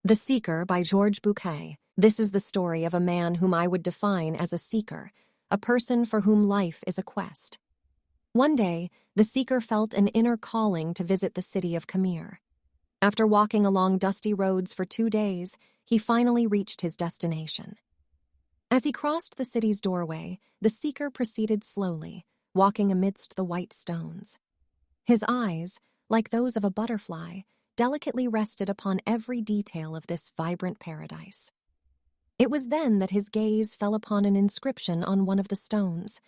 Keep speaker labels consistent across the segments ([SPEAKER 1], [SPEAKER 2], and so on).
[SPEAKER 1] The Seeker by Jorge Bucay. This is the story of a man whom I would define as a seeker, a person for whom life is a quest. One day, the seeker felt an inner calling to visit the city of Khmer. After walking along dusty roads for 2 days, he finally reached his destination. As he crossed the city's doorway, the seeker proceeded slowly, walking amidst the white stones. His eyes, like those of a butterfly, delicately rested upon every detail of this vibrant paradise. It was then that his gaze fell upon an inscription on one of the stones.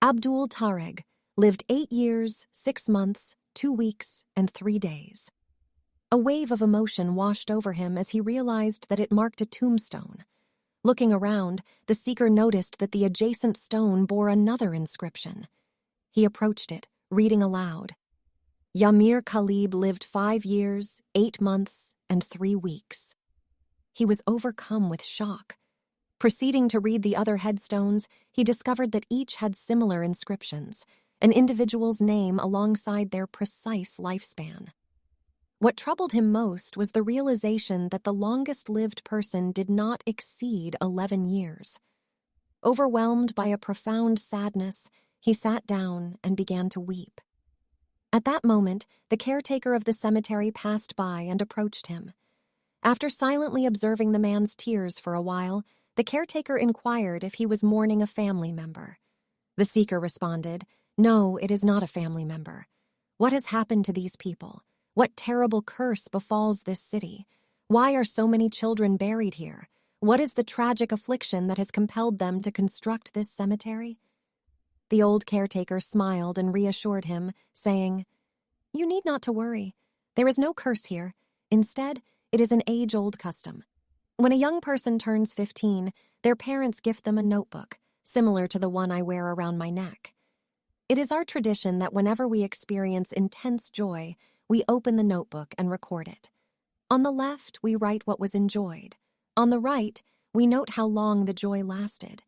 [SPEAKER 1] Abdul Tareg lived 8 years, 6 months, 2 weeks, and 3 days. A wave of emotion washed over him as he realized that it marked a tombstone. Looking around, the seeker noticed that the adjacent stone bore another inscription. He approached it, reading aloud. Yamir Khalib lived 5 years, 8 months, and 3 weeks. He was overcome with shock. Proceeding to read the other headstones, he discovered that each had similar inscriptions, an individual's name alongside their precise lifespan. What troubled him most was the realization that the longest-lived person did not exceed 11 years. Overwhelmed by a profound sadness, he sat down and began to weep. At that moment, the caretaker of the cemetery passed by and approached him. After silently observing the man's tears for a while, the caretaker inquired if he was mourning a family member. The seeker responded, "No, it is not a family member. What has happened to these people? What terrible curse befalls this city? Why are so many children buried here? What is the tragic affliction that has compelled them to construct this cemetery?" The old caretaker smiled and reassured him, saying, "You need not to worry. There is no curse here. Instead, it is an age-old custom. When a young person turns 15, their parents gift them a notebook, similar to the one I wear around my neck. It is our tradition that whenever we experience intense joy, we open the notebook and record it. On the left, we write what was enjoyed. On the right, we note how long the joy lasted.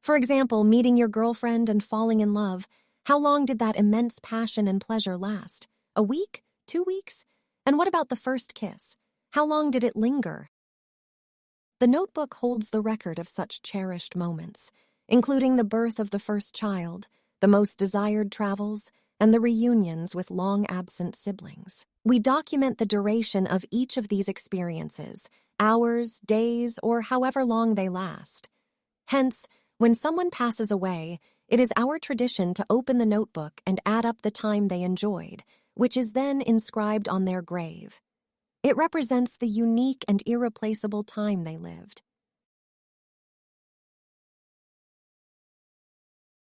[SPEAKER 1] For example, meeting your girlfriend and falling in love. How long did that immense passion and pleasure last? A week? 2 weeks? And what about the first kiss? How long did it linger? The notebook holds the record of such cherished moments, including the birth of the first child, the most desired travels, and the reunions with long-absent siblings. We document the duration of each of these experiences, hours, days, or however long they last. Hence, when someone passes away, it is our tradition to open the notebook and add up the time they enjoyed, which is then inscribed on their grave. It represents the unique and irreplaceable time they lived.